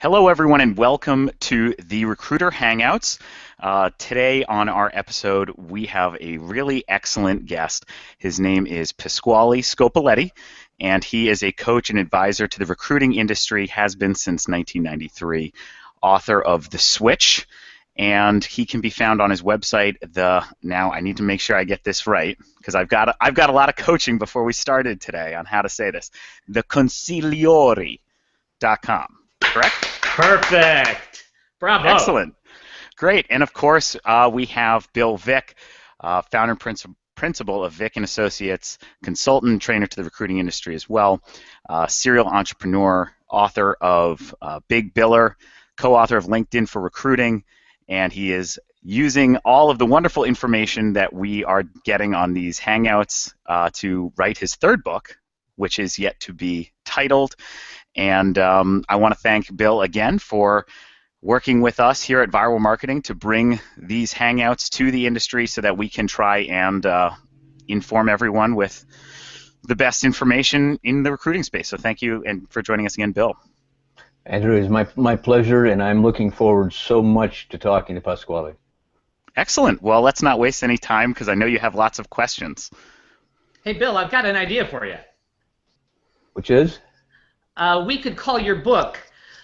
Hello, everyone, and welcome to the Recruiter Hangouts. Today on our episode, we have a really excellent guest. His name is Pasquale Scopoletti, and he is a coach and advisor to the recruiting industry, has been since 1993, author of The Switch, and he can be found on his website. Now I need to make sure I get this right because I've got a lot of coaching before we started today on how to say this. theconsigliori.com. Correct? Perfect. Bravo. Excellent. Great. And of course, we have Bill Vick, founder and principal of Vick and Associates, consultant and trainer to the recruiting industry as well, serial entrepreneur, author of Big Biller, co-author of LinkedIn for Recruiting, and he is using all of the wonderful information that we are getting on these Hangouts to write his third book, which is yet to be titled. And I want to thank Bill again for working with us here at Viral Marketing to bring these Hangouts to the industry so that we can try and inform everyone with the best information in the recruiting space. So thank you and for joining us again, Bill. Andrew, it's my pleasure, and I'm looking forward so much to talking to Pasquale. Excellent. Well, let's not waste any time because I know you have lots of questions. Hey, Bill, I've got an idea for you. Which is? We could call your book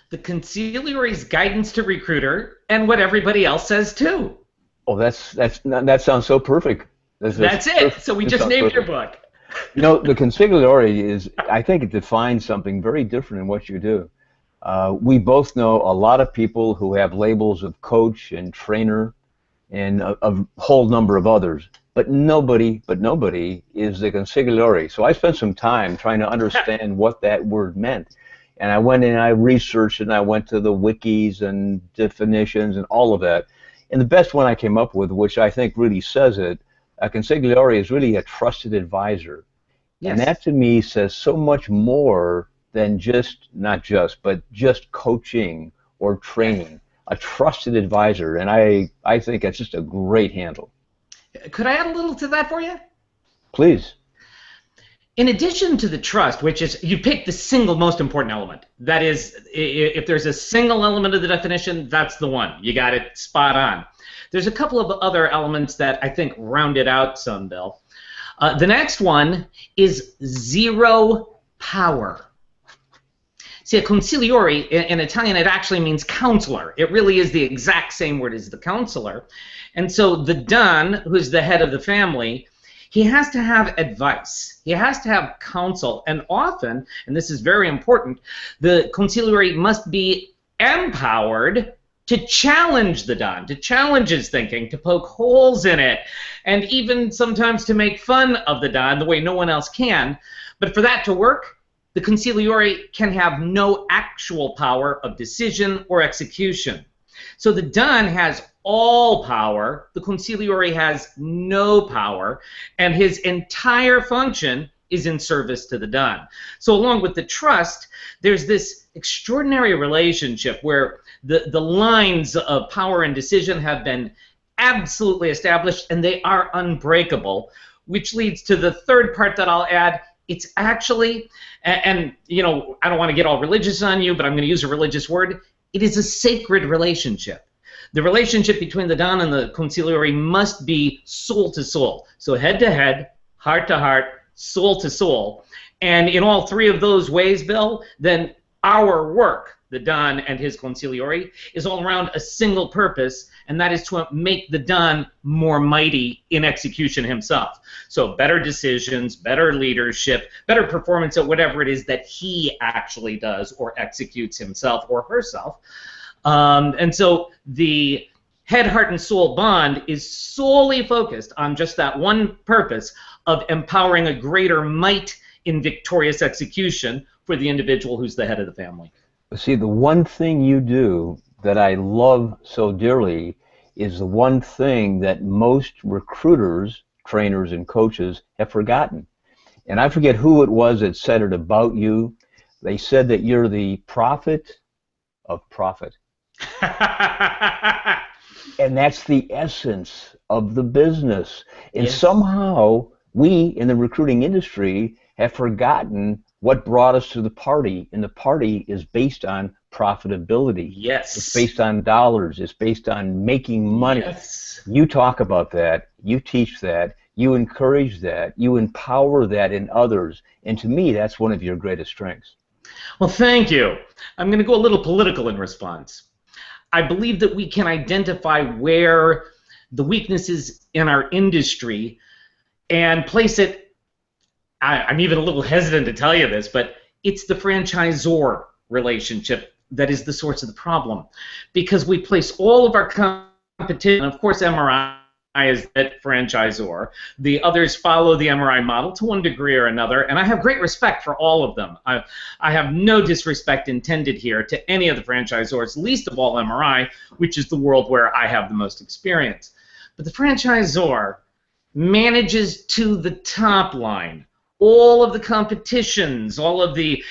The Consigliori's Guidance to Recruiter and What Everybody Else Says Too. Oh, that sounds so perfect. That's it. Perfect. So we just named your book. You know, the consigliori is, I think it defines something very different in what you do. We both know a lot of people who have labels of coach and trainer and a whole number of others. But nobody is the consigliori. So I spent some time trying to understand what that word meant. And I went and I researched and I went to the wikis and definitions and all of that. And the best one I came up with, which I think really says it, a consigliori is really a trusted advisor. Yes. And that to me says so much more than not just coaching or training. A trusted advisor. And I think that's just a great handle. Could I add a little to that for you? Please. In addition to the trust, which is, you picked the single most important element. That is, if there's a single element of the definition, that's the one. You got it spot on. There's a couple of other elements that I think round it out some, Bill. The next one is zero power. See, a consigliore, in Italian, it actually means counselor. It really is the exact same word as the counselor. And so the Don, who's the head of the family, he has to have advice. He has to have counsel. And often, and this is very important, the consigliore must be empowered to challenge the Don, to challenge his thinking, to poke holes in it, and even sometimes to make fun of the Don the way no one else can. But for that to work, the consigliore can have no actual power of decision or execution. So the Don has all power, the consigliore has no power, and his entire function is in service to the Don. So along with the trust, there's this extraordinary relationship where the lines of power and decision have been absolutely established, and they are unbreakable, which leads to the third part that I'll add. It's actually, and you know, I don't want to get all religious on you, but I'm going to use a religious word. It is a sacred relationship. The relationship between the Don and the consigliore must be soul to soul. So head to head, heart to heart, soul to soul. And in all three of those ways, Bill, then our work, the Don and his consigliore, is all around a single purpose, and that is to make the Don more mighty in execution himself. So better decisions, better leadership, better performance at whatever it is that he actually does or executes himself or herself. And so the head, heart, and soul bond is solely focused on just that one purpose of empowering a greater might in victorious execution for the individual who's the head of the family. See, the one thing you do that I love so dearly is the one thing that most recruiters, trainers, and coaches have forgotten. And I forget who it was that said it about you. They said that you're the prophet of profit. And that's the essence of the business. And Yes. somehow we in the recruiting industry have forgotten what brought us to the party, and the party is based on profitability. Yes. It's based on dollars. It's based on making money. Yes. You talk about that. You teach that. You encourage that. You empower that in others. And to me, that's one of your greatest strengths. Well, thank you. I'm going to go a little political in response. I believe that we can identify where the weaknesses in our industry and place it. I'm even a little hesitant to tell you this, but it's the franchisor relationship that is the source of the problem, because we place all of our competition, of course MRI is that franchisor, the others follow the MRI model to one degree or another, and I have great respect for all of them. I have no disrespect intended here to any of the franchisors, least of all MRI, which is the world where I have the most experience. But the franchisor manages to the top line all of the competitions, all of the,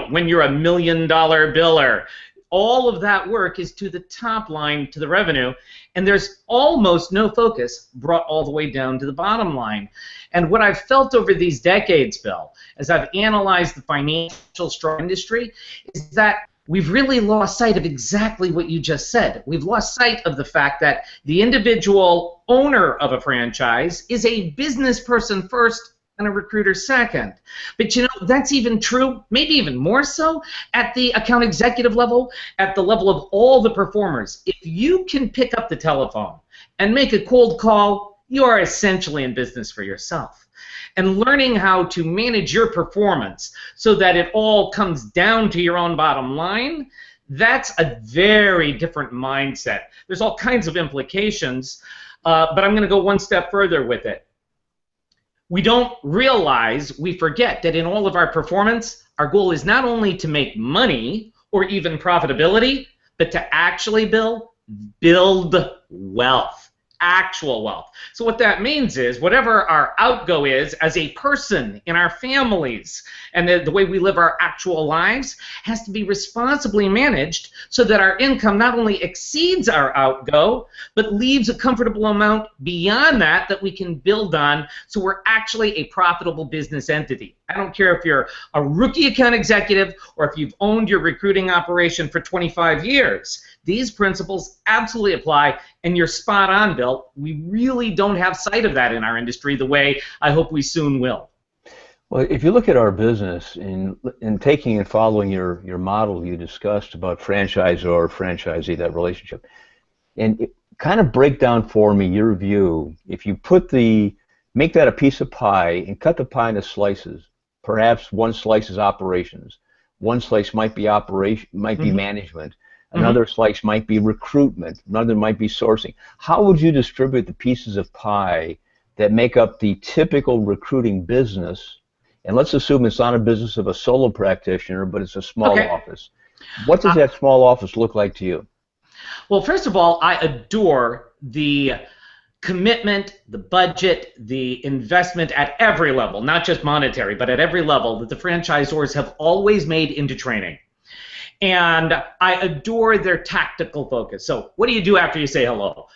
when you're $1 million biller, all of that work is to the top line, to the revenue, and there's almost no focus brought all the way down to the bottom line. And what I've felt over these decades, Bill, as I've analyzed the financial straw industry, is that we've really lost sight of exactly what you just said. We've lost sight of the fact that the individual owner of a franchise is a business person first and a recruiter second. But that's even true, maybe even more so, at the account executive level, at the level of all the performers. If you can pick up the telephone and make a cold call, you are essentially in business for yourself. And learning how to manage your performance so that it all comes down to your own bottom line, that's a very different mindset. There's all kinds of implications, but I'm going to go one step further with it. We don't realize, we forget that in all of our performance, our goal is not only to make money or even profitability, but to actually build wealth, actual wealth. So what that means is whatever our outgo is as a person in our families and the way we live our actual lives has to be responsibly managed so that our income not only exceeds our outgo, but leaves a comfortable amount beyond that that we can build on, so we're actually a profitable business entity. I don't care if you're a rookie account executive or if you've owned your recruiting operation for 25 years. These principles absolutely apply, and you're spot on, Bill. We really don't have sight of that in our industry the way I hope we soon will. Well, if you look at our business in taking and following your model you discussed about franchisor, franchisee, that relationship, and kind of break down for me your view. If you make that a piece of pie and cut the pie into slices, perhaps one slice is operations, one slice might be management, another slice might be recruitment, another might be sourcing. How would you distribute the pieces of pie that make up the typical recruiting business? And let's assume it's not a business of a solo practitioner, but it's a small office. What does that small office look like to you? Well, first of all, I adore the commitment, the budget, the investment at every level, not just monetary, but at every level that the franchisors have always made into training. And I adore their tactical focus. So what do you do after you say hello?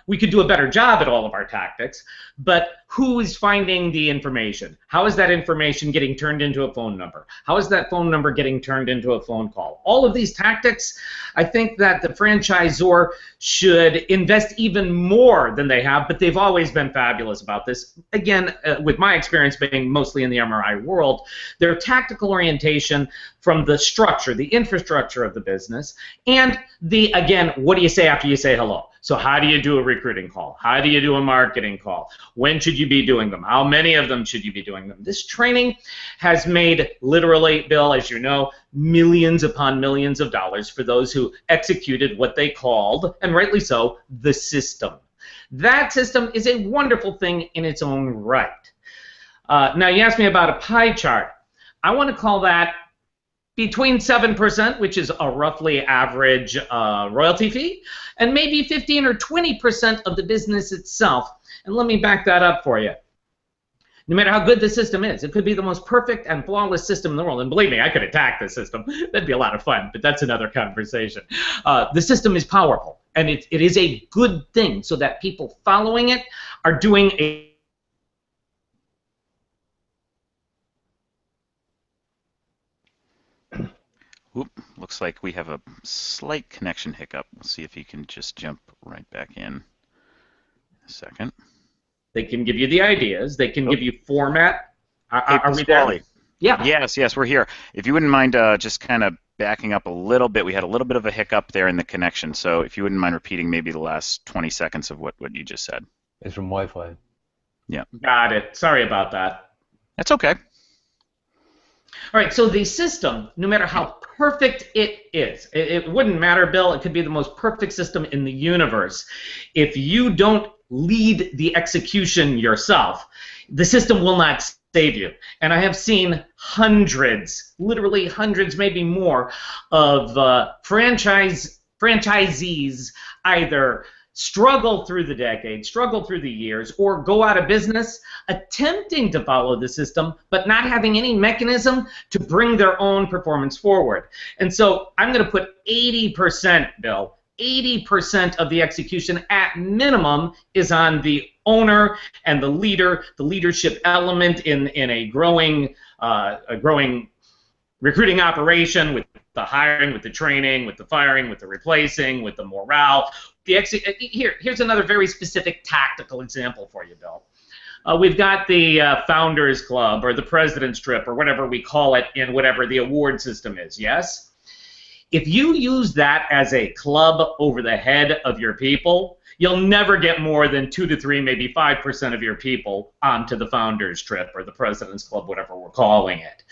We could do a better job at all of our tactics, but who is finding the information? How is that information getting turned into a phone number? How is that phone number getting turned into a phone call? All of these tactics, I think that the franchisor should invest even more than they have, but they've always been fabulous about this. Again, with my experience being mostly in the MRI world, their tactical orientation from the structure, the infrastructure of the business, and again, what do you say after you say hello? So how do you do a recruiting call? How do you do a marketing call? When should you be doing them? How many of them should you be doing them? This training has made literally, Bill, as you know, millions upon millions of dollars for those who executed what they called, and rightly so, the system. That system is a wonderful thing in its own right. Now, you asked me about a pie chart. I want to call that between 7%, which is a roughly average royalty fee, and maybe 15 or 20% of the business itself. And let me back that up for you. No matter how good the system is, it could be the most perfect and flawless system in the world. And believe me, I could attack the system. That'd be a lot of fun, but that's another conversation. The system is powerful, and it is a good thing so that people following it are doing Whoop, looks like we have a slight connection hiccup. We'll see if you can just jump right back in a second. They can give you the ideas. They can give you format. Hey, Are we there? Pasquale. Yeah. Yes, we're here. If you wouldn't mind just kind of backing up a little bit, we had a little bit of a hiccup there in the connection. So if you wouldn't mind repeating maybe the last 20 seconds of what you just said. It's from Wi-Fi. Yeah. Got it. Sorry about that. That's okay. All right, so the system, no matter how perfect it is, it wouldn't matter, Bill, it could be the most perfect system in the universe. If you don't lead the execution yourself, the system will not save you. And I have seen hundreds, literally hundreds, maybe more, of franchisees either struggle through the decades, struggle through the years, or go out of business attempting to follow the system, but not having any mechanism to bring their own performance forward. And so I'm going to put 80%, Bill, 80% of the execution at minimum is on the owner and the leader, the leadership element in a growing recruiting operation, with the hiring, with the training, with the firing, with the replacing, with the morale. Here's another very specific tactical example for you, Bill. We've got the Founders Club or the President's Trip or whatever we call it in whatever the award system is, yes? If you use that as a club over the head of your people, you'll never get more than 2 to 3, maybe 5% of your people onto the Founders Trip or the President's Club, whatever we're calling it.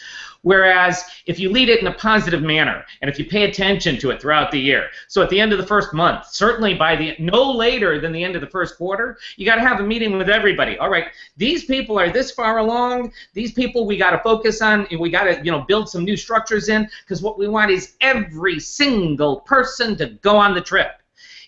Whereas if you lead it in a positive manner, and if you pay attention to it throughout the year, so at the end of the first month, certainly by no later than the end of the first quarter, you got to have a meeting with everybody. All right, these people are this far along. These people we got to focus on, and we got to build some new structures in, because what we want is every single person to go on the trip.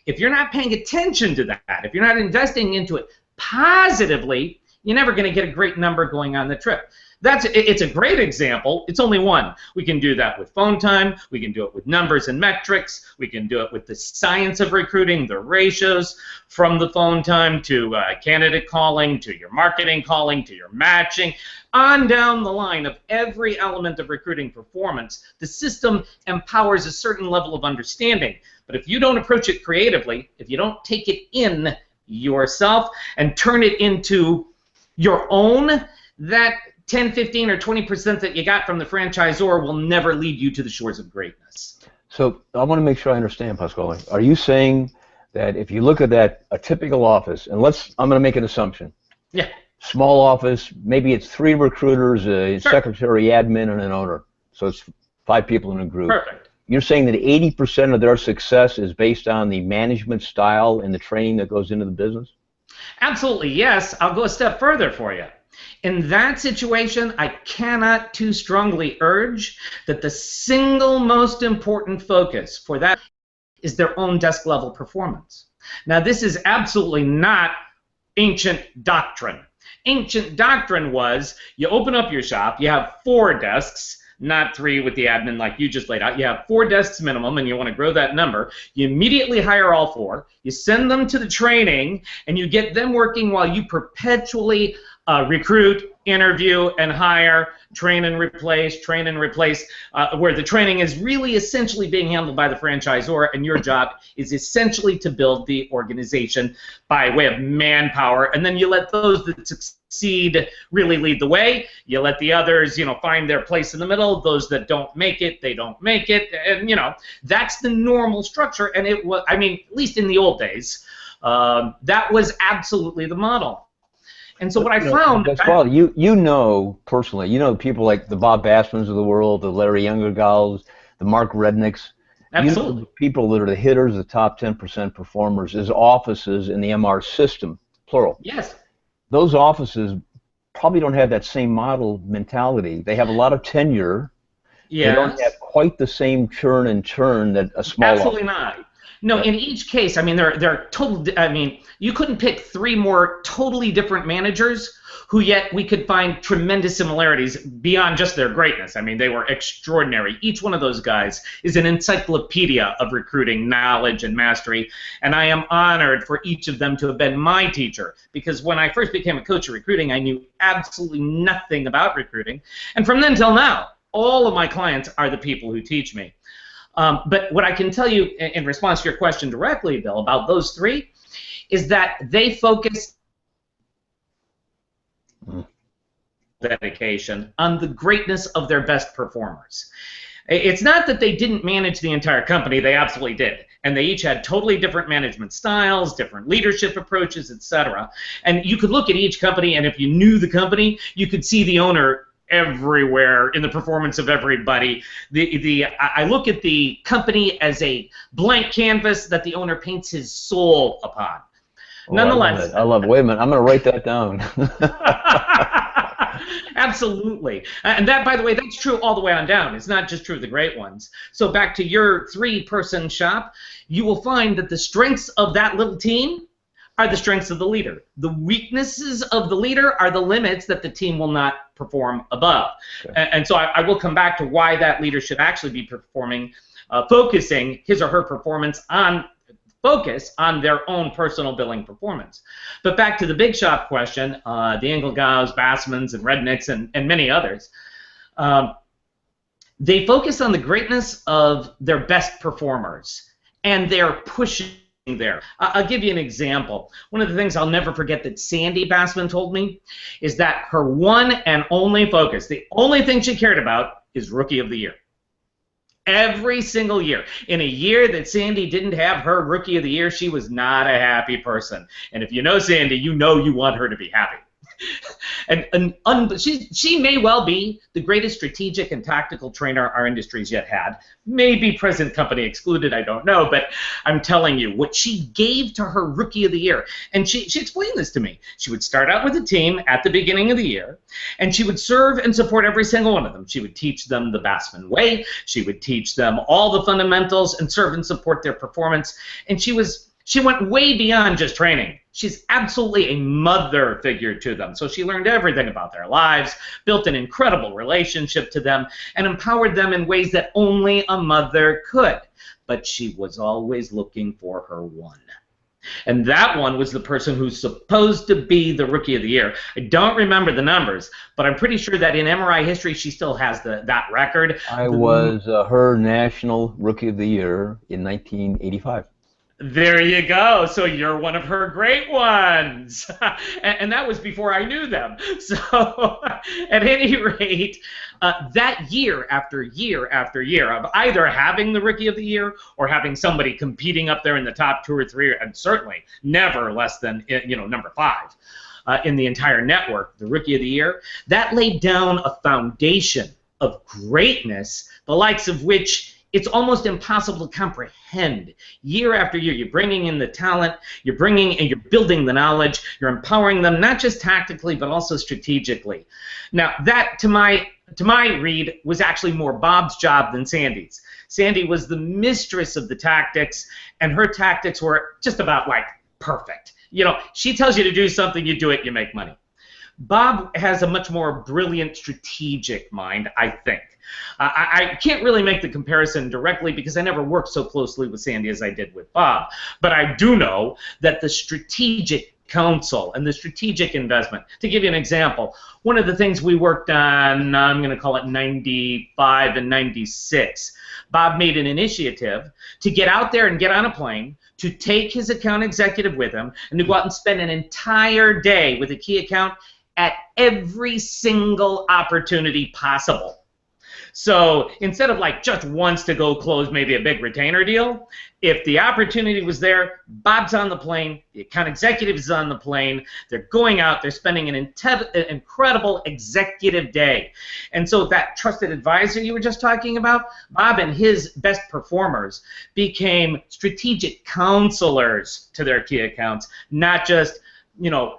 If you're not paying attention to that, if you're not investing into it positively, you're never going to get a great number going on the trip. It's a great example. It's only one. We can do that with phone time. We can do it with numbers and metrics. We can do it with the science of recruiting, the ratios from the phone time to candidate calling, to your marketing calling, to your matching, on down the line of every element of recruiting performance. The system empowers a certain level of understanding. But if you don't approach it creatively, if you don't take it in yourself and turn it into your own, that 10, 15, or 20% that you got from the franchisor will never lead you to the shores of greatness. So I want to make sure I understand, Pasquale. Are you saying that if you look at a typical office, and I'm going to make an assumption. Yeah. Small office, maybe it's 3 recruiters, a Sure. secretary, admin, and an owner. So it's 5 people in a group. Perfect. You're saying that 80% of their success is based on the management style and the training that goes into the business? Absolutely, yes. I'll go a step further for you. In that situation, I cannot too strongly urge that the single most important focus for that is their own desk level performance. Now, this is absolutely not ancient doctrine. Ancient doctrine was you open up your shop, you have 4 desks, not 3 with the admin like you just laid out. You have 4 desks minimum, and you want to grow that number. You immediately hire all 4. You send them to the training, and you get them working while you perpetually recruit, interview, and hire, train and replace, where the training is really essentially being handled by the franchisor, and your job is essentially to build the organization by way of manpower, and then you let those that succeed really lead the way. You let the others, find their place in the middle. Those that don't make it, they don't make it, and that's the normal structure. And it was, at least in the old days, that was absolutely the model. And so what I found... Well, you know personally, people like the Bob Bassmans of the world, the Larry Youngergals, the Mark Rednicks. Absolutely. The people that are the hitters, the top 10% performers, is offices in the MR system, plural. Yes. Those offices probably don't have that same model mentality. They have a lot of tenure. Yes. They don't have quite the same churn and turn that a small Absolutely office not. has. No, in each case, they're total. You couldn't pick 3 more totally different managers who yet we could find tremendous similarities beyond just their greatness. They were extraordinary. Each one of those guys is an encyclopedia of recruiting knowledge and mastery, and I am honored for each of them to have been my teacher, because when I first became a coach of recruiting, I knew absolutely nothing about recruiting, and from then till now, all of my clients are the people who teach me. But what I can tell you in response to your question directly, Bill, about those three, is that they focus dedication on the greatness of their best performers. It's not that they didn't manage the entire company, they absolutely did. And they each had totally different management styles, different leadership approaches, etc. And you could look at each company, and if you knew the company, you could see the owner everywhere in the performance of everybody. I look at the company as a blank canvas that the owner paints his soul upon. Oh, Nonetheless, I love it. Wait a minute, I'm going to write that down. Absolutely. And that, by the way, that's true all the way on down. It's not just true of the great ones. So back to your 3-person shop, you will find that the strengths of that little team are the strengths of the leader. The weaknesses of the leader are the limits that the team will not perform above. Okay. And so I will come back to why that leader should actually be focusing his or her performance on their own personal billing performance. But back to the big shop question, the Engelgaus, Bassmans, and Rednicks, and many others, they focus on the greatness of their best performers, and they're pushing there. I'll give you an example. One of the things I'll never forget that Sandy Bassman told me is that her one and only focus, the only thing she cared about, is Rookie of the Year. Every single year. In a year that Sandy didn't have her Rookie of the Year, she was not a happy person. And if you know Sandy, you know you want her to be happy. She may well be the greatest strategic and tactical trainer our industry's yet had. Maybe present company excluded, I don't know, but I'm telling you, what she gave to her Rookie of the Year, and she explained this to me. She would start out with a team at the beginning of the year, and she would serve and support every single one of them. She would teach them the Bassman way, she would teach them all the fundamentals and serve and support their performance, and she went way beyond just training. She's absolutely a mother figure to them. So she learned everything about their lives, built an incredible relationship to them, and empowered them in ways that only a mother could. But she was always looking for her one. And that one was the person who's supposed to be the Rookie of the Year. I don't remember the numbers, but I'm pretty sure that in MRI history she still has that record. I was her National Rookie of the Year in 1985. There you go. So you're one of her great ones. And that was before I knew them. So at any rate, that year after year after year of either having the Rookie of the Year or having somebody competing up there in the top 2 or 3, and certainly never less than number 5 in the entire network, the Rookie of the Year, that laid down a foundation of greatness, the likes of which it's almost impossible to comprehend. Year after year, you're bringing in the talent, you're building the knowledge, you're empowering them not just tactically but also strategically. Now, that to my read was actually more Bob's job than Sandy's. Sandy was the mistress of the tactics, and her tactics were just about like perfect. She tells you to do something, you do it, you make money. Bob has a much more brilliant strategic mind, I think. I can't really make the comparison directly because I never worked so closely with Sandy as I did with Bob, but I do know that the strategic counsel and the strategic investment, to give you an example, one of the things we worked on, I'm going to call it 95 and 96, Bob made an initiative to get out there and get on a plane, to take his account executive with him, and to go out and spend an entire day with a key account at every single opportunity possible. So instead of like just once to go close maybe a big retainer deal, if the opportunity was there, Bob's on the plane, the account executive is on the plane, they're going out, they're spending an incredible executive day. And so that trusted advisor you were just talking about, Bob and his best performers became strategic counselors to their key accounts, not just,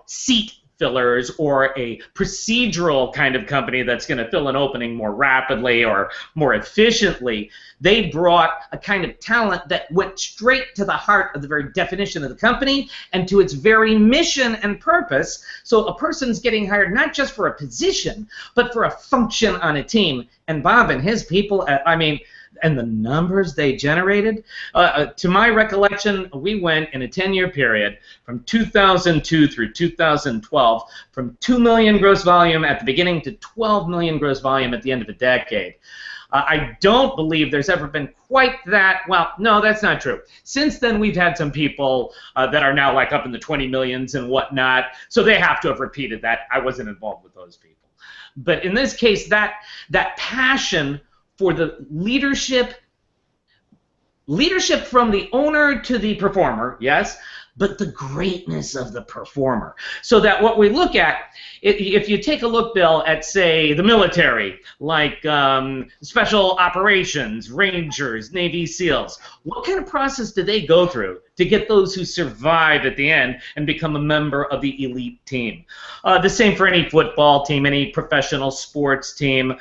seat fillers or a procedural kind of company that's going to fill an opening more rapidly or more efficiently. They brought a kind of talent that went straight to the heart of the very definition of the company and to its very mission and purpose. So a person's getting hired not just for a position, but for a function on a team. And Bob and his people, and the numbers they generated, to my recollection, we went in a 10-year period from 2002 through 2012 from 2 million gross volume at the beginning to 12 million gross volume at the end of a decade. I don't believe there's ever been quite that. Well, no, that's not true. Since then, we've had some people that are now like up in the 20 millions and whatnot, so they have to have repeated that. I wasn't involved with those people. But in this case, that passion for the leadership from the owner to the performer, yes, but the greatness of the performer. So that what we look at, if you take a look, Bill, at, say, the military, like special operations, Rangers, Navy SEALs, what kind of process do they go through to get those who survive at the end and become a member of the elite team? The same for any football team, any professional sports team,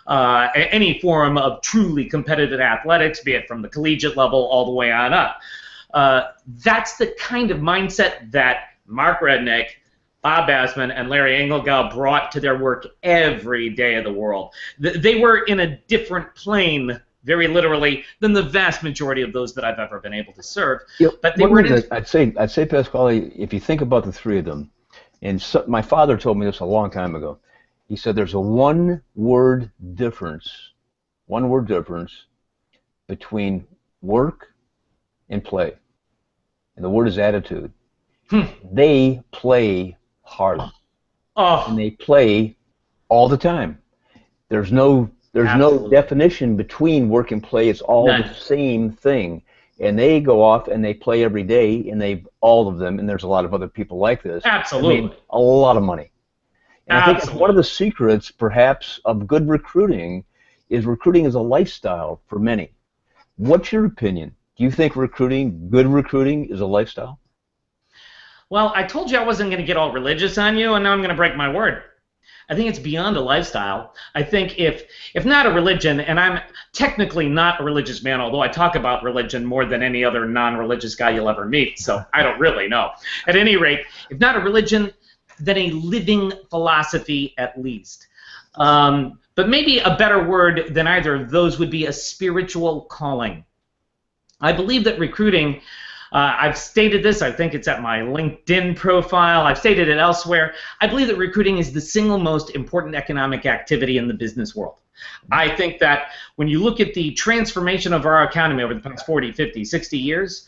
any form of truly competitive athletics, be it from the collegiate level all the way on up. That's the kind of mindset that Mark Rednick, Bob Bassman, and Larry Engelgau brought to their work every day of the world. They were in a different plane, very literally, than the vast majority of those that I've ever been able to serve. But they were. I'd say, Pasquale, if you think about the three of them, and my father told me this a long time ago. He said there's a one-word difference between work and play. And the word is attitude. They play hard. And they play all the time. There's no definition between work and play. It's all the same thing. And they go off and they play every day, and all of them, and there's a lot of other people like this. Absolutely. Made a lot of money. And I think it's one of the secrets, perhaps, of good recruiting is a lifestyle for many. What's your opinion? Do you think good recruiting, is a lifestyle? Well, I told you I wasn't going to get all religious on you, and now I'm going to break my word. I think it's beyond a lifestyle. I think if not a religion, and I'm technically not a religious man, although I talk about religion more than any other non-religious guy you'll ever meet, so I don't really know. At any rate, if not a religion, then a living philosophy at least. But maybe a better word than either of those would be a spiritual calling. I believe that recruiting, I've stated this, I think it's at my LinkedIn profile, I've stated it elsewhere, I believe that recruiting is the single most important economic activity in the business world. I think that when you look at the transformation of our economy over the past 40, 50, 60 years,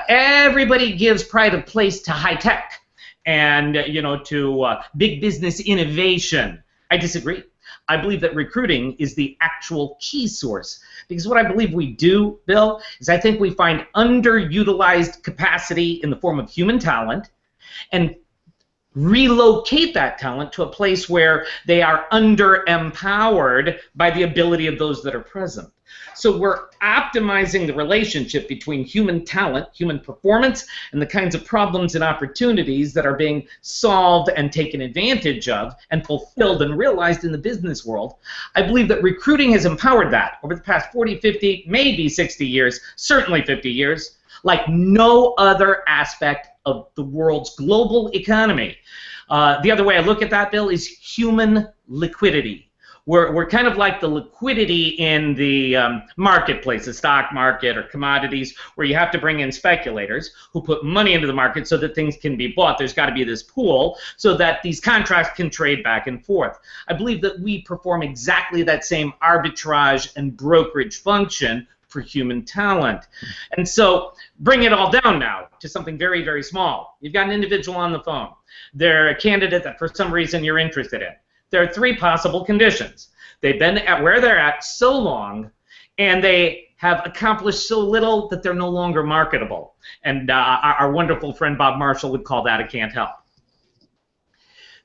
everybody gives pride of place to high tech and to big business innovation. I disagree. I believe that recruiting is the actual key source. Because what I believe we do, Bill, is I think we find underutilized capacity in the form of human talent and relocate that talent to a place where they are under-empowered by the ability of those that are present. So we're optimizing the relationship between human talent, human performance, and the kinds of problems and opportunities that are being solved and taken advantage of and fulfilled and realized in the business world. I believe that recruiting has empowered that over the past 40, 50, maybe 60 years, certainly 50 years, like no other aspect of the world's global economy. The other way I look at that, Bill, is human liquidity. We're kind of like the liquidity in the marketplace, the stock market or commodities, where you have to bring in speculators who put money into the market so that things can be bought. There's got to be this pool so that these contracts can trade back and forth. I believe that we perform exactly that same arbitrage and brokerage function for human talent. And so bring it all down now to something very, very small. You've got an individual on the phone. They're a candidate that for some reason you're interested in. There are three possible conditions. They've been at where they're at so long, and they have accomplished so little that they're no longer marketable. And our wonderful friend Bob Marshall would call that a can't help.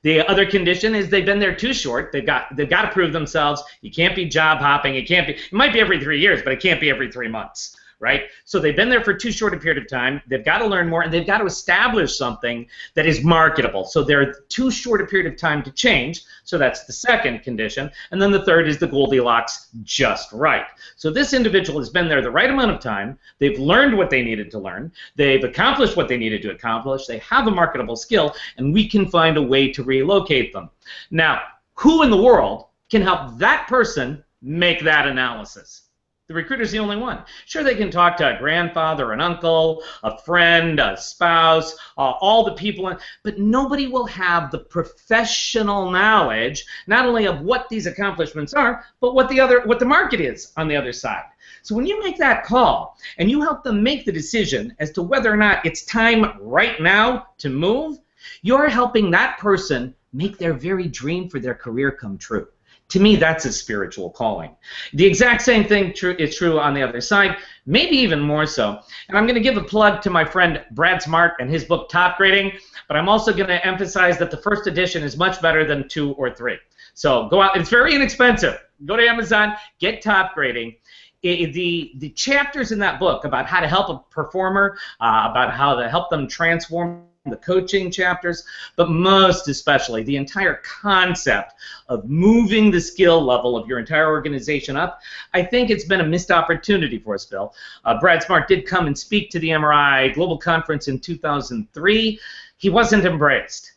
The other condition is they've been there too short. They've got to prove themselves. You can't be job hopping. It might be every 3 years, but it can't be every 3 months. Right? So they've been there for too short a period of time. They've got to learn more, and they've got to establish something that is marketable. So they're too short a period of time to change. So that's the second condition. And then the third is the Goldilocks, just right. So this individual has been there the right amount of time. They've learned what they needed to learn. They've accomplished what they needed to accomplish. They have a marketable skill, and we can find a way to relocate them. Now, who in the world can help that person make that analysis? The recruiter's the only one. Sure, they can talk to a grandfather, an uncle, a friend, a spouse, all the people, but nobody will have the professional knowledge, not only of what these accomplishments are, but what the market is on the other side. So when you make that call and you help them make the decision as to whether or not it's time right now to move, you're helping that person make their very dream for their career come true. To me, that's a spiritual calling. The exact same thing is true on the other side, maybe even more so. And I'm going to give a plug to my friend Brad Smart and his book Top Grading, but I'm also going to emphasize that the first edition is much better than 2 or 3. So go out. It's very inexpensive. Go to Amazon, get Top Grading. The chapters in that book about how to help a performer, about how to help them transform, the coaching chapters, but most especially the entire concept of moving the skill level of your entire organization up. I think it's been a missed opportunity for us, Bill. Brad Smart did come and speak to the MRI Global Conference in 2003. He wasn't embraced.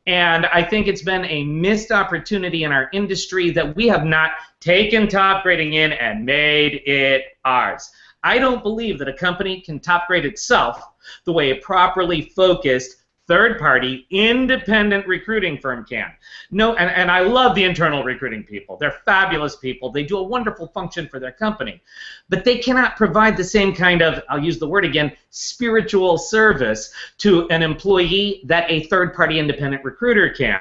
And I think it's been a missed opportunity in our industry that we have not taken top grading in and made it ours. I don't believe that a company can top grade itself the way a properly focused third-party, independent recruiting firm can. No, and I love the internal recruiting people. They're fabulous people. They do a wonderful function for their company. But they cannot provide the same kind of, I'll use the word again, spiritual service to an employee that a third-party independent recruiter can,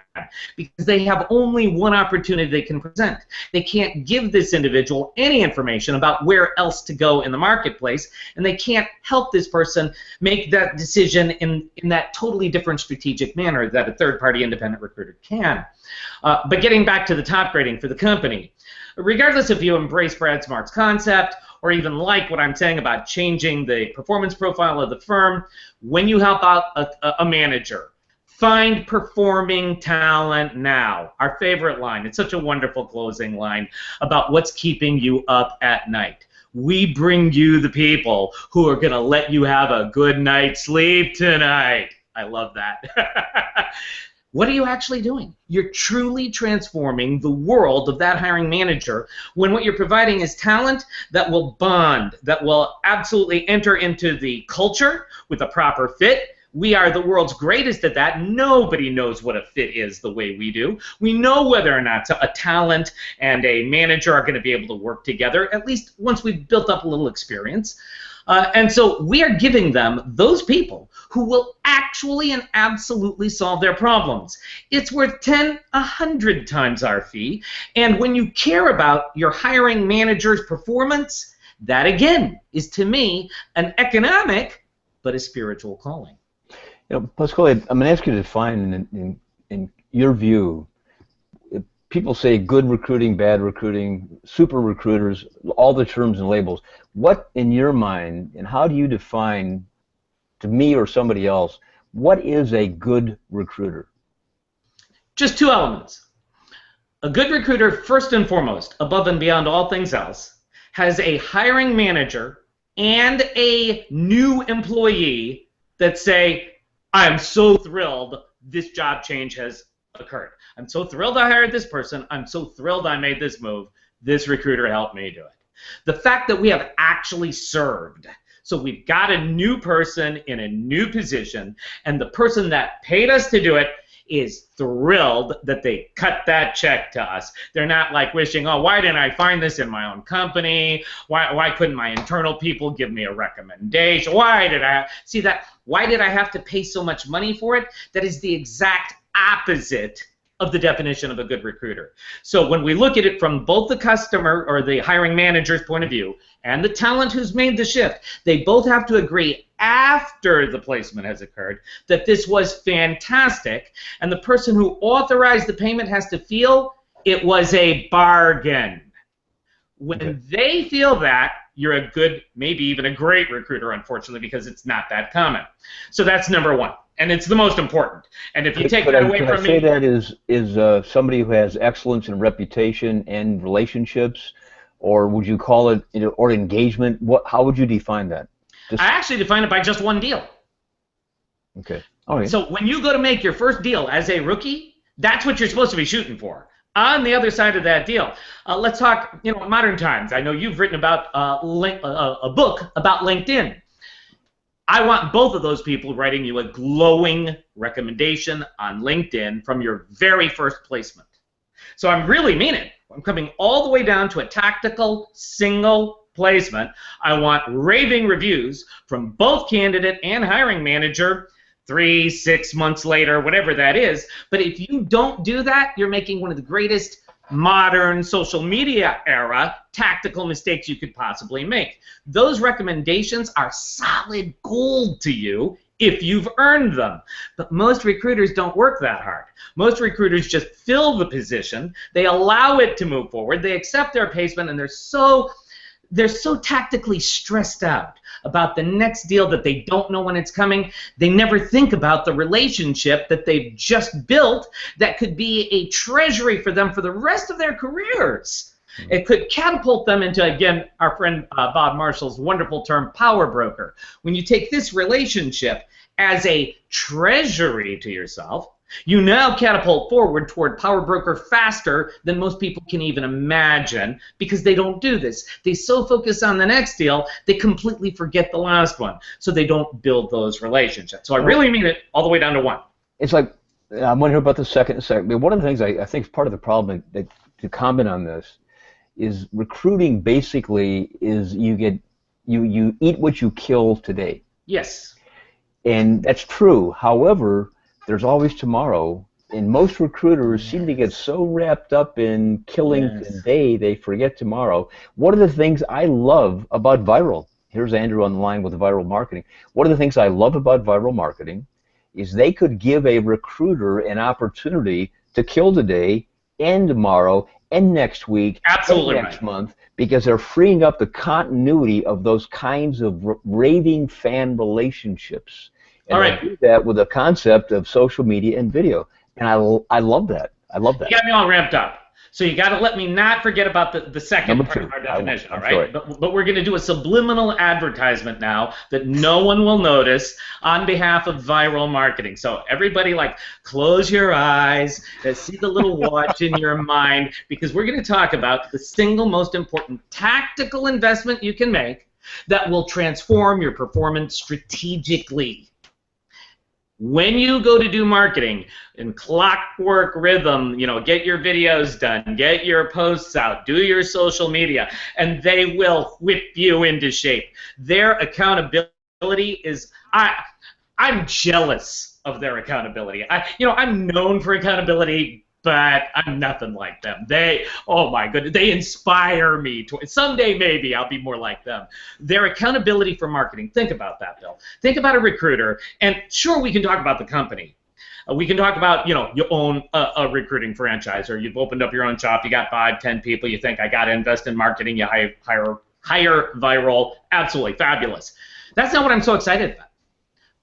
because they have only one opportunity they can present. They can't give this individual any information about where else to go in the marketplace, and they can't help this person make that decision in that totally different strategic manner that a third-party independent recruiter can. But getting back to the top grading for the company, regardless if you embrace Brad Smart's concept or even like what I'm saying about changing the performance profile of the firm, when you help out a manager, find performing talent now. Our favorite line. It's such a wonderful closing line about what's keeping you up at night. We bring you the people who are going to let you have a good night's sleep tonight. I love that. What are you actually doing? You're truly transforming the world of that hiring manager when what you're providing is talent that will bond, that will absolutely enter into the culture with a proper fit. We are the world's greatest at that. Nobody knows what a fit is the way we do. We know whether or not a talent and a manager are going to be able to work together, at least once we've built up a little experience. And so we are giving them those people who will actually and absolutely solve their problems. It's worth 10, 100 times our fee. And when you care about your hiring manager's performance, that again is to me an economic but a spiritual calling. You know, Pasquale, I'm going to ask you to define in your view. People say good recruiting, bad recruiting, super recruiters, all the terms and labels. What, in your mind, and how do you define, to me or somebody else, what is a good recruiter? Just 2 elements. A good recruiter, first and foremost, above and beyond all things else, has a hiring manager and a new employee that say, I'm so thrilled this job change has occurred. I'm so thrilled I hired this person. I'm so thrilled I made this move. This recruiter helped me do it. The fact that we have actually served, so we've got a new person in a new position, and the person that paid us to do it is thrilled that they cut that check to us. They're not like wishing, oh, why didn't I find this in my own company? Why couldn't my internal people give me a recommendation? Why did I see that? Why did I have to pay so much money for it? That is the exact opposite of the definition of a good recruiter. So when we look at it from both the customer or the hiring manager's point of view and the talent who's made the shift, they both have to agree after the placement has occurred that this was fantastic, and the person who authorized the payment has to feel it was a bargain. When they feel that, you're a good, maybe even a great recruiter, unfortunately, because it's not that common. So that's number one, and it's the most important. And if you take that away from me... Could I say that is somebody who has excellence in reputation and relationships, or would you call it, or engagement? How would you define that? I actually define it by just one deal. Okay. All right. So when you go to make your first deal as a rookie, that's what you're supposed to be shooting for. On the other side of that deal, let's talk, modern times. I know you've written about a book about LinkedIn. I want both of those people writing you a glowing recommendation on LinkedIn from your very first placement. So I'm really mean it. I'm coming all the way down to a tactical single placement. I want raving reviews from both candidate and hiring manager 3, 6 months later, whatever that is. But if you don't do that, you're making one of the greatest modern social media era tactical mistakes you could possibly make. Those recommendations are solid gold to you if you've earned them. But most recruiters don't work that hard. Most recruiters just fill the position, they allow it to move forward, they accept their placement, and they're so tactically stressed out about the next deal that they don't know when it's coming. They never think about the relationship that they've just built that could be a treasury for them for the rest of their careers. It could catapult them into, again, our friend Bob Marshall's wonderful term, power broker. When you take this relationship as a treasury to yourself, you now catapult forward toward power broker faster than most people can even imagine, because they don't do this. They so focus on the next deal, they completely forget the last one. So they don't build those relationships. So I really mean it all the way down to one. It's like, I want to hear about the second. But one of the things I think is part of the problem, to comment on this, is recruiting basically is you eat what you kill today. Yes. And that's true. However, there's always tomorrow, and most recruiters seem to get so wrapped up in killing today they forget tomorrow. One of the things I love about viral, here's Andrew on the line with viral marketing. One of the things I love about viral marketing is they could give a recruiter an opportunity to kill today and tomorrow and next week Absolutely and next month, because they're freeing up the continuity of those kinds of raving fan relationships. And all right. do that with a concept of social media and video. And I love that. I love that. You got me all ramped up. So you got to let me not forget about the second part of our definition, all right? But we're going to do a subliminal advertisement now that no one will notice on behalf of viral marketing. So everybody, close your eyes, see the little watch in your mind, because we're going to talk about the single most important tactical investment you can make that will transform your performance strategically. When you go to do marketing in clockwork rhythm, get your videos done, get your posts out, do your social media, and they will whip you into shape. Their accountability is, I'm jealous of their accountability. I'm known for accountability, but I'm nothing like them. Oh my goodness, they inspire me. Someday maybe I'll be more like them. Their accountability for marketing, think about that, Bill. Think about a recruiter, and sure, we can talk about the company. We can talk about, you own a recruiting franchise, or you've opened up your own shop, you got 5, 10 people, you think, I got to invest in marketing, you hire viral, absolutely fabulous. That's not what I'm so excited about.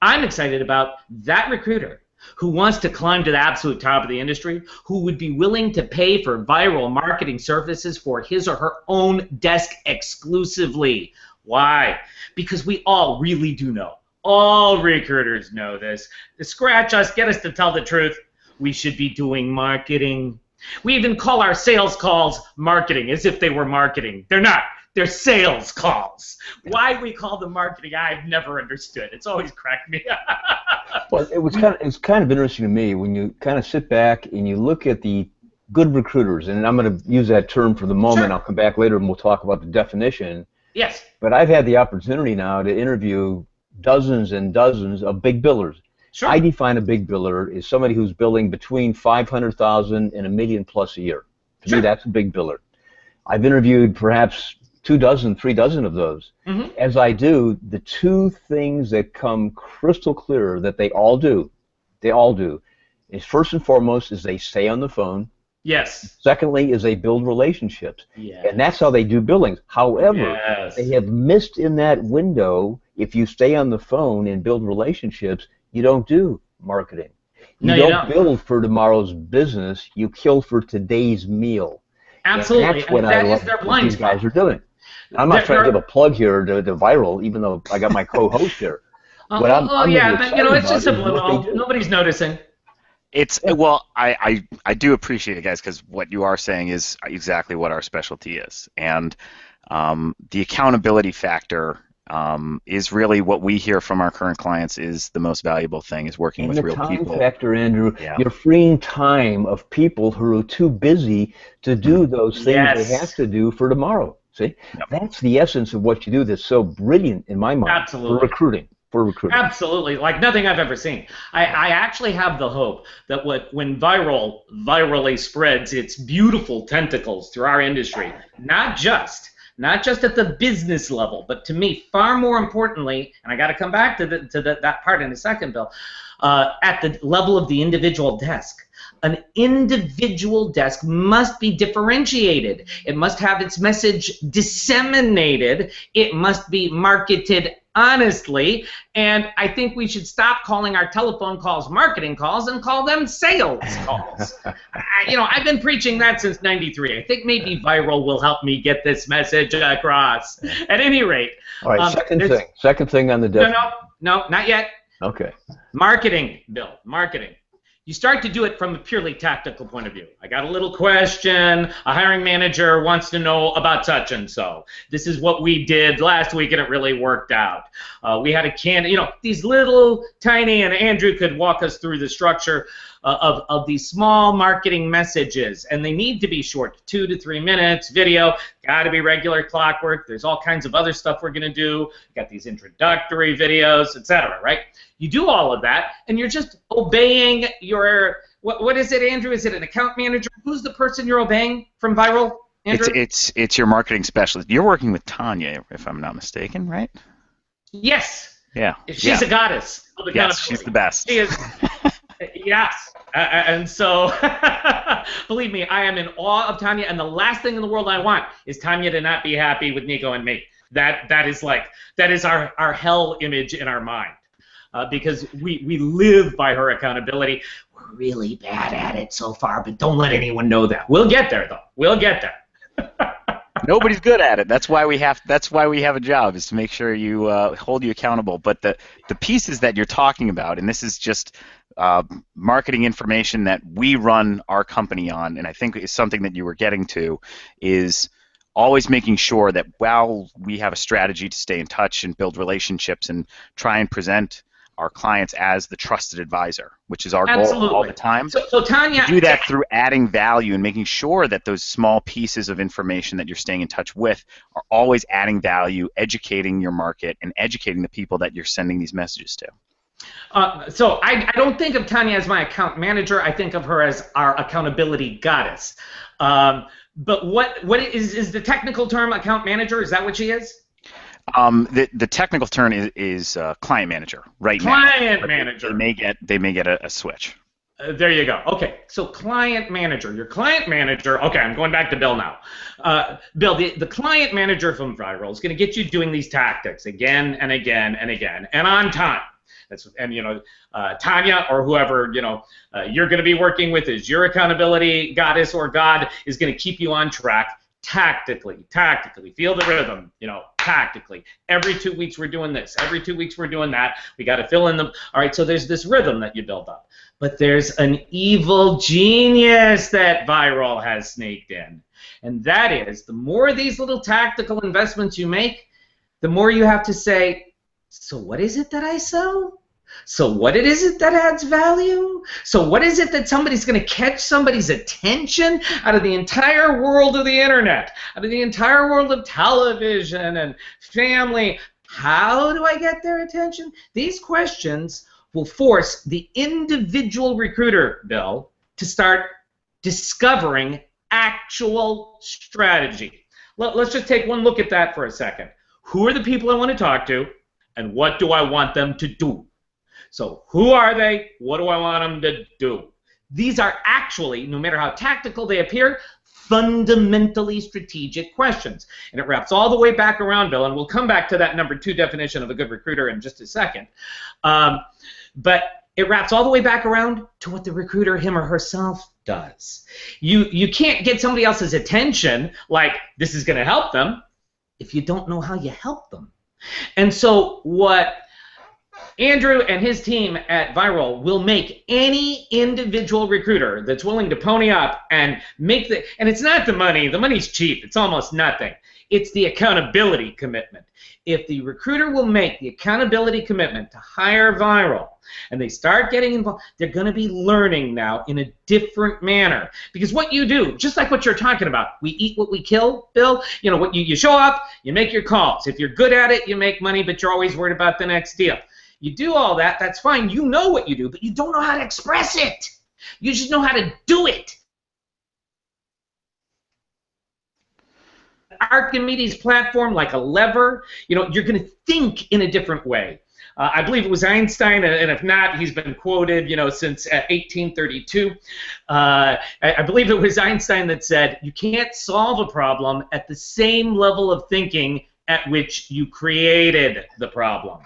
I'm excited about that recruiter who wants to climb to the absolute top of the industry, who would be willing to pay for viral marketing services for his or her own desk exclusively. Why? Because we all really do know. All recruiters know this. Scratch us, get us to tell the truth. We should be doing marketing. We even call our sales calls marketing, as if they were marketing. They're not. They're sales calls. Why we call them marketing, I've never understood. It's always cracked me up. Well, it's kind of interesting to me when you kind of sit back and you look at the good recruiters, and I'm going to use that term for the moment. Sure. I'll come back later and we'll talk about the definition. Yes. But I've had the opportunity now to interview dozens and dozens of big billers. Sure. I define a big biller as somebody who's billing between $500,000 and $1 million plus a year. To me, that's a big biller. I've interviewed perhaps 2 dozen, 3 dozen of those. Mm-hmm. As I do, the 2 things that come crystal clear that they all do, is first and foremost is they stay on the phone. Yes. Secondly is they build relationships. Yes. And that's how they do billings. However, they have missed in that window. If you stay on the phone and build relationships, you don't do marketing. You don't build for tomorrow's business. You kill for today's meal. Absolutely. And that's what I love what these guys are doing. I'm not trying to give a plug here to Viral, even though I got my co-host here. But it's just subliminal. Nobody's noticing. Well, I do appreciate it, guys, because what you are saying is exactly what our specialty is, and the accountability factor is really what we hear from our current clients is the most valuable thing is working And with the real time people. factor, Andrew, Yeah. you're freeing time of people who are too busy to do Mhm. those things they have Yes, to do for tomorrow. See, Yep. that's the essence of what you do that's so brilliant in my mind for absolutely. recruiting. For recruiting. Absolutely, like nothing I've ever seen. I actually have the hope that when virally spreads its beautiful tentacles through our industry, not just at the business level, but to me, far more importantly, and I got to come back to that part in a second, Bill, at the level of the individual desk. An individual desk must be differentiated. It must have its message disseminated. It must be marketed honestly, and I think we should stop calling our telephone calls marketing calls and call them sales calls. I've been preaching that since '93. I think maybe viral will help me get this message across. At any rate, All right, second thing on the no, definition. no, not yet. Okay. Marketing, Bill, marketing. You start to do it from a purely tactical point of view. I got a little question. A hiring manager wants to know about such and so. This is what we did last week, and it really worked out. We had a these little tiny, and Andrew could walk us through the structure of these small marketing messages, and they need to be short, 2 to 3 minutes, video, got to be regular clockwork. There's all kinds of other stuff we're going to do. Got these introductory videos, etc., right? You do all of that, and you're just obeying your, what is it, Andrew? Is it an account manager? Who's the person you're obeying from Viral, Andrew? It's your marketing specialist. You're working with Tanya, if I'm not mistaken, right? Yes. Yeah. She's a goddess of Yes, she's the best. She is. Yes. And so, believe me, I am in awe of Tanya, and the last thing in the world I want is Tanya to not be happy with Nico and me. That is our hell image in our mind. Because we live by her accountability. We're really bad at it so far, but don't let anyone know that. We'll get there, though. We'll get there. Nobody's good at it. That's why we have a job, is to make sure you hold you accountable. But the pieces that you're talking about, and this is just marketing information that we run our company on, and I think is something that you were getting to, is always making sure that while we have a strategy to stay in touch and build relationships and try and present our clients as the trusted advisor, which is our goal all the time. So Tanya, you do that through adding value and making sure that those small pieces of information that you're staying in touch with are always adding value, educating your market, and educating the people that you're sending these messages to. So I don't think of Tanya as my account manager. I think of her as our accountability goddess. But what is the technical term account manager? Is that what she is? The technical term is client manager right now. Client manager. They may get a switch. There you go. Okay, so client manager. Your client manager. Okay, I'm going back to Bill now. Bill, the client manager from Viral is going to get you doing these tactics again and again and again and on time. Tanya or whoever you're going to be working with is your accountability goddess or god is going to keep you on track. Tactically, feel the rhythm, tactically. Every 2 weeks we're doing this. Every 2 weeks we're doing that. We got to fill in the, all right, so there's this rhythm that you build up. But there's an evil genius that Viral has sneaked in. And that is, the more of these little tactical investments you make, the more you have to say, so what is it that I sell? So what is it that adds value? So what is it that somebody's going to catch somebody's attention out of the entire world of the internet, out of the entire world of television and family? How do I get their attention? These questions will force the individual recruiter, Bill, to start discovering actual strategy. Let's just take one look at that for a second. Who are the people I want to talk to, and what do I want them to do? So who are they? What do I want them to do? These are actually, no matter how tactical they appear, fundamentally strategic questions. And it wraps all the way back around, Bill, and we'll come back to that number 2 definition of a good recruiter in just a second. But it wraps all the way back around to what the recruiter, him or herself, does. You can't get somebody else's attention like this is going to help them if you don't know how you help them. And so what Andrew and his team at Viral will make any individual recruiter that's willing to pony up and make and it's not the money. The money's cheap. It's almost nothing. It's the accountability commitment. If the recruiter will make the accountability commitment to hire Viral and they start getting involved, they're going to be learning now in a different manner. Because what you do, just like what you're talking about, we eat what we kill, Bill. You know, what you show up, you make your calls. If you're good at it, you make money, but you're always worried about the next deal. You do all that, that's fine. You know what you do, but you don't know how to express it. You just know how to do it. Archimedes platform, like a lever, you know, you're going to think in a different way. I believe it was Einstein, and if not, he's been quoted, you know, since 1832. I believe it was Einstein that said, you can't solve a problem at the same level of thinking at which you created the problem.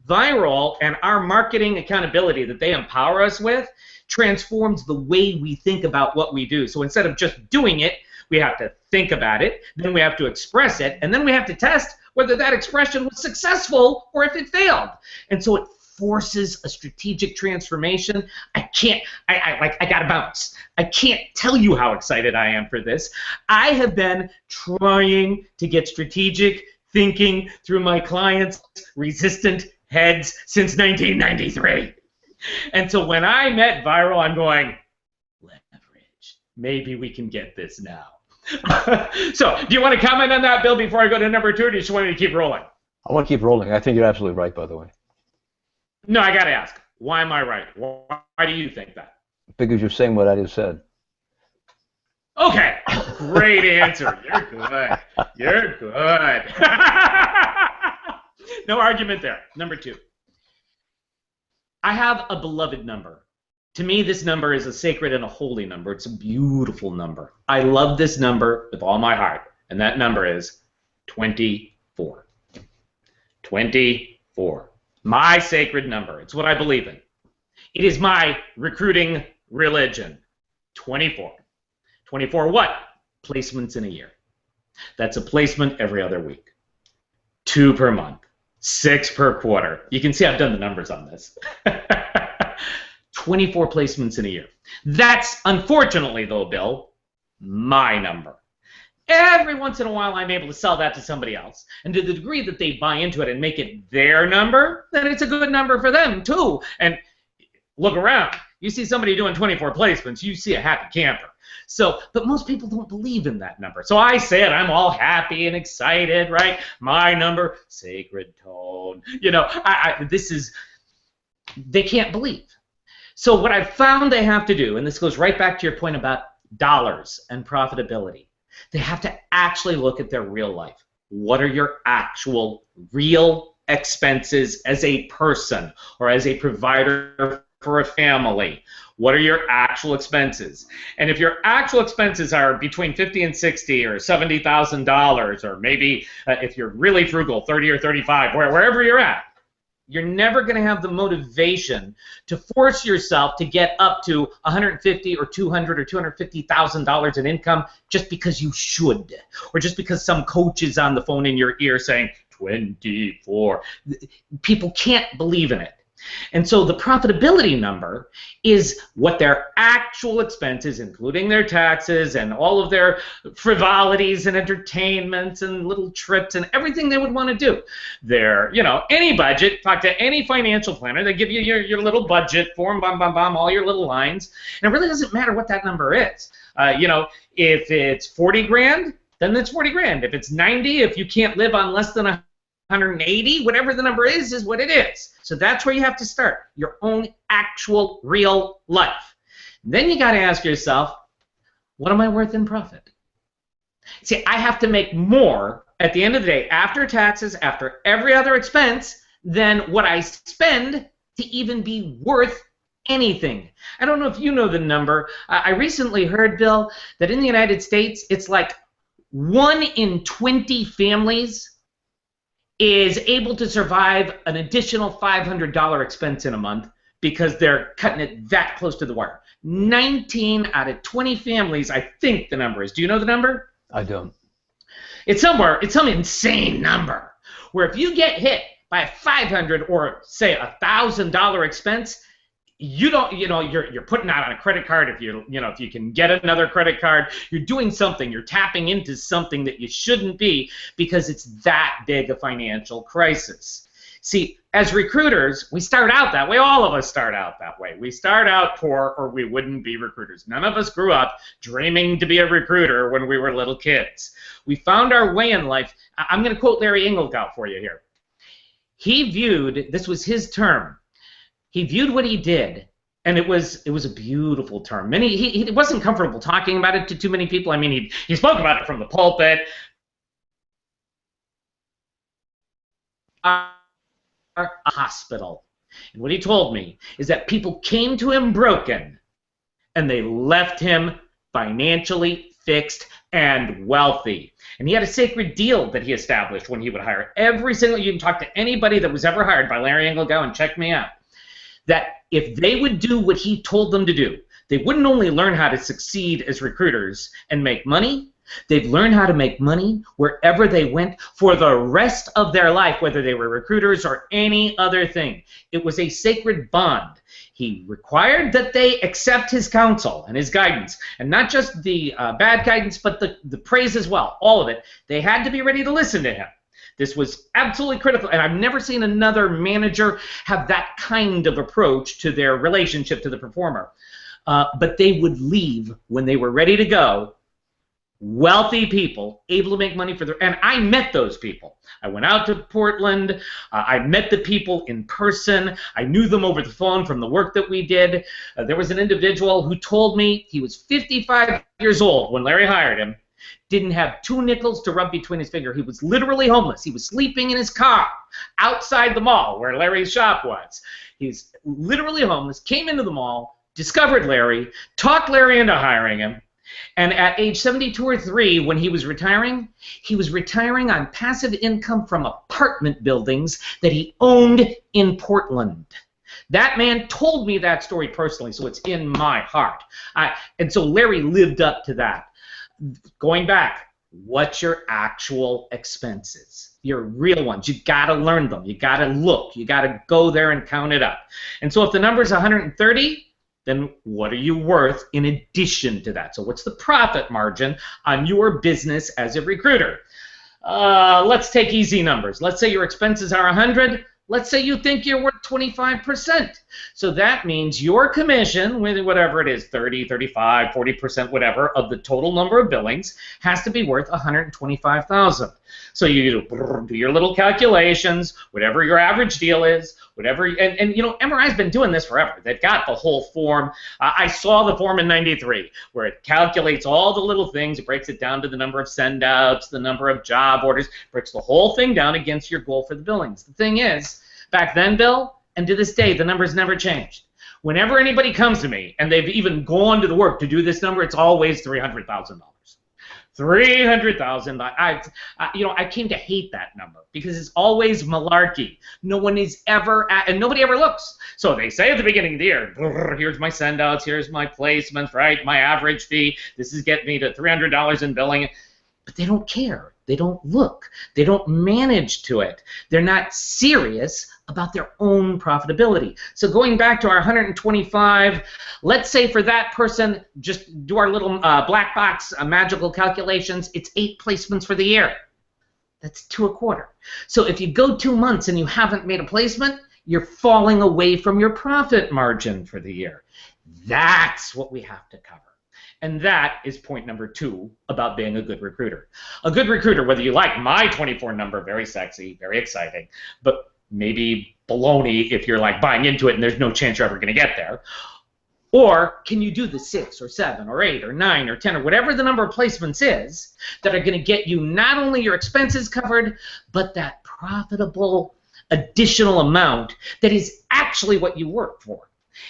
Viral and our marketing accountability that they empower us with transforms the way we think about what we do. So instead of just doing it, we have to think about it, then we have to express it, and then we have to test whether that expression was successful or if it failed. And so it forces a strategic transformation. I gotta bounce. I can't tell you how excited I am for this. I have been trying to get strategic thinking through my clients' resistant heads since 1993. And so when I met Viral, I'm going, leverage. Maybe we can get this now. So, do you want to comment on that, Bill, before I go to number 2, or do you just want me to keep rolling? I want to keep rolling. I think you're absolutely right, by the way. No, I got to ask. Why am I right? Why do you think that? Because you're saying what I just said. Okay, great answer. You're good. You're good. No argument there. Number 2. I have a beloved number. To me, this number is a sacred and a holy number. It's a beautiful number. I love this number with all my heart, and that number is 24. 24. My sacred number. It's what I believe in. It is my recruiting religion. 24. 24 what? Placements in a year. That's a placement every other week. 2 per month. 6 per quarter. You can see I've done the numbers on this. 24 placements in a year. That's, unfortunately, though, Bill, my number. Every once in a while, I'm able to sell that to somebody else. And to the degree that they buy into it and make it their number, then it's a good number for them, too. And look around. You see somebody doing 24 placements, you see a happy camper. So, but most people don't believe in that number. So I say it, I'm all happy and excited, right? My number, sacred tone. You know, this is, they can't believe. So what I've found they have to do, and this goes right back to your point about dollars and profitability, they have to actually look at their real life. What are your actual real expenses as a person or as a provider for a family? What are your actual expenses? And if your actual expenses are between $50 and $60 or $70,000, or maybe if you're really frugal, 30 or 35, wherever you're at, you're never going to have the motivation to force yourself to get up to $150 or $200 or $250,000 in income just because you should, or just because some coach is on the phone in your ear saying 24. People can't believe in it. And so the profitability number is what their actual expenses, including their taxes and all of their frivolities and entertainments and little trips and everything they would want to do. Their, you know, any budget, talk to any financial planner, they give you your little budget form, bam, bam, bam, all your little lines. And it really doesn't matter what that number is. You know, if it's 40 grand, then that's 40 grand. If it's 90, if you can't live on less than 180, whatever the number is what it is. So that's where you have to start, your own actual real life. Then you got to ask yourself, what am I worth in profit? See, I have to make more at the end of the day, after taxes, after every other expense, than what I spend to even be worth anything. I don't know if you know the number. I recently heard, Bill, that in the United States, it's like 1 in 20 families is able to survive an additional $500 expense in a month because they're cutting it that close to the wire. 19 out of 20 families, I think the number is. Do you know the number? I don't. It's somewhere, it's some insane number where if you get hit by a $500 or say $1,000 expense, you don't, you're putting that on a credit card. If if you can get another credit card, you're doing something. You're tapping into something that you shouldn't be, because it's that big a financial crisis. See, as recruiters, we start out that way. All of us start out that way. We start out poor, or we wouldn't be recruiters. None of us grew up dreaming to be a recruiter when we were little kids. We found our way in life. I'm going to quote Larry Engelgau for you here. He viewed, this was his term, he viewed what he did, and it was a beautiful term. He wasn't comfortable talking about it to too many people. I mean, he spoke about it from the pulpit. A hospital. And what he told me is that people came to him broken, and they left him financially fixed and wealthy. And he had a sacred deal that he established when he would hire every single, you can talk to anybody that was ever hired by Larry Engelgau and check me out, that if they would do what he told them to do, they wouldn't only learn how to succeed as recruiters and make money, they'd learn how to make money wherever they went for the rest of their life, whether they were recruiters or any other thing. It was a sacred bond. He required that they accept his counsel and his guidance, and not just the bad guidance, but the praise as well, all of it. They had to be ready to listen to him. This was absolutely critical, and I've never seen another manager have that kind of approach to their relationship to the performer. But they would leave when they were ready to go, wealthy people, able to make money for their, and I met those people. I went out to Portland. I met the people in person. I knew them over the phone from the work that we did. There was an individual who told me he was 55 years old when Larry hired him, didn't have 2 nickels to rub between his fingers. He was literally homeless. He was sleeping in his car outside the mall where Larry's shop was. He's literally homeless, came into the mall, discovered Larry, talked Larry into hiring him, and at age 72 or 3, when he was retiring on passive income from apartment buildings that he owned in Portland. That man told me that story personally, so it's in my heart. And so Larry lived up to that. Going back, what's your actual expenses? Your real ones. You got to learn them. You got to look. You got to go there and count it up. And so if the number is 130, then what are you worth in addition to that? So what's the profit margin on your business as a recruiter? Let's take easy numbers. Let's say your expenses are 100. Let's say you think you're worth 25%. So that means your commission, whatever it is, 30, 35, 40%, whatever, of the total number of billings has to be worth $125,000. So you do your little calculations, whatever your average deal is, whatever, and MRI's been doing this forever. They've got the whole form. I saw the form in '93 where it calculates all the little things. It breaks it down to the number of send-outs, the number of job orders, breaks the whole thing down against your goal for the billings. The thing is, back then, Bill, and to this day, the numbers never changed. Whenever anybody comes to me and they've even gone to the work to do this number, it's always $300,000. 300,000. I came to hate that number because it's always malarkey. No one is ever and nobody ever looks. So they say at the beginning of the year, here's my send-outs, here's my placements, right? My average fee. This is getting me to $300 in billing. But they don't care. They don't look. They don't manage to it. They're not serious about their own profitability. So going back to our 125, let's say for that person, just do our little black box magical calculations, it's 8 placements for the year. That's 2 a quarter. So if you go 2 months and you haven't made a placement, you're falling away from your profit margin for the year. That's what we have to cover. And that is point number 2 about being a good recruiter. A good recruiter, whether you like my 24 number, very sexy, very exciting, but maybe baloney if you're like buying into it and there's no chance you're ever going to get there, or can you do the 6 or 7 or 8 or 9 or 10 or whatever the number of placements is that are going to get you not only your expenses covered, but that profitable additional amount that is actually what you work for.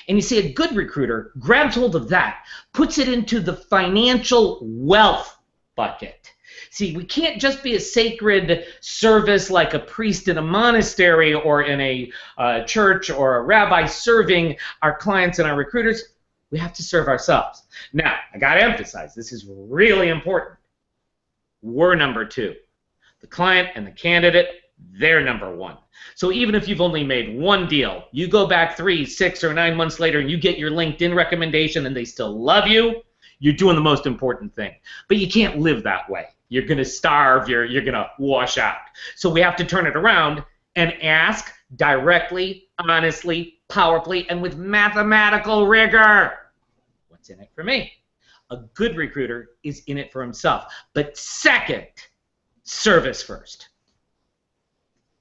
And you see, a good recruiter grabs hold of that, puts it into the financial wealth bucket. See, we can't just be a sacred service like a priest in a monastery or in a church or a rabbi serving our clients and our recruiters. We have to serve ourselves. Now, I got to emphasize, this is really important. We're number 2. The client and the candidate, they're number one. So even if you've only made one deal, you go back 3, 6, or 9 months later and you get your LinkedIn recommendation and they still love you, you're doing the most important thing. But you can't live that way. You're going to starve. You're going to wash out. So we have to turn it around and ask directly, honestly, powerfully, and with mathematical rigor. What's in it for me? A good recruiter is in it for himself. But second, service first.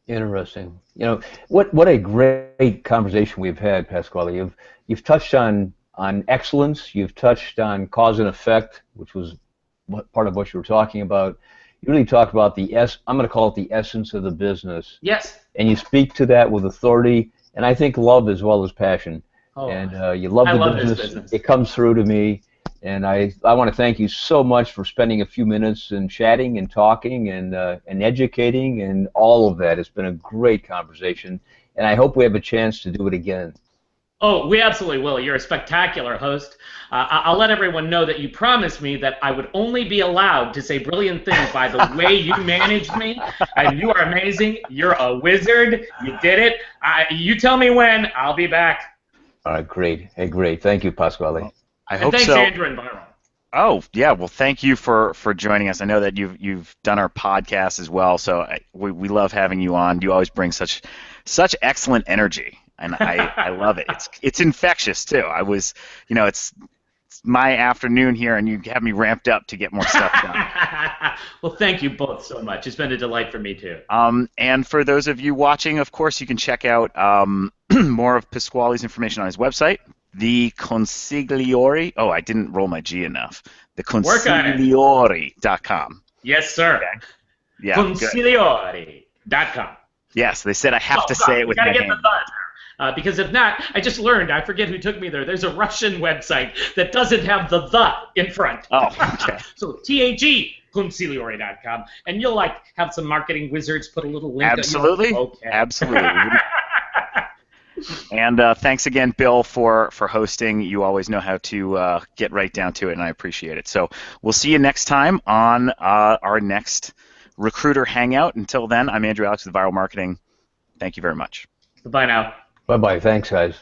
Interesting. You know, what a great conversation we've had, Pasquale. You've touched on excellence. You've touched on cause and effect, which was part of what you were talking about. You really talked about I'm going to call it the essence of the business. Yes. And you speak to that with authority, and I think love as well as passion. Oh, And you love I the love business. this business. It comes through to me. And I want to thank you so much for spending a few minutes and chatting and talking and educating and all of that. It's been a great conversation, and I hope we have a chance to do it again. Oh, we absolutely will. You're a spectacular host. I'll let everyone know that you promised me that I would only be allowed to say brilliant things by the way you managed me, and you are amazing. You're a wizard. You did it. You tell me when. I'll be back. All right, great. Hey, great. Thank you, Pasquale. I hope thanks, so. Andrew and Byron. Oh, yeah. Well, thank you for joining us. I know that you've done our podcast as well, so we love having you on. You always bring such excellent energy, and I love it. It's infectious too. It's my afternoon here, and you have me ramped up to get more stuff done. Well, thank you both so much. It's been a delight for me too. And for those of you watching, of course, you can check out more of Pasquale's information on his website. The Consigliori. Oh, I didn't roll my G enough. The Consigliori.com. Yes, sir. Okay. Yeah. Consigliori.com. Yes, they said I have to say it with my hand. Get the thought. Because if not, I just learned, I forget who took me there. There's a Russian website that doesn't have the in front. Oh, okay. So THE Consigliori.com, and you'll have some marketing wizards put a little link. Absolutely. Okay. Absolutely. And thanks again, Bill, for hosting. You always know how to get right down to it, and I appreciate it. So we'll see you next time on our next Recruiter Hangout. Until then, I'm Andrew Alex with Viral Marketing. Thank you very much. Goodbye now. Bye-bye. Thanks, guys.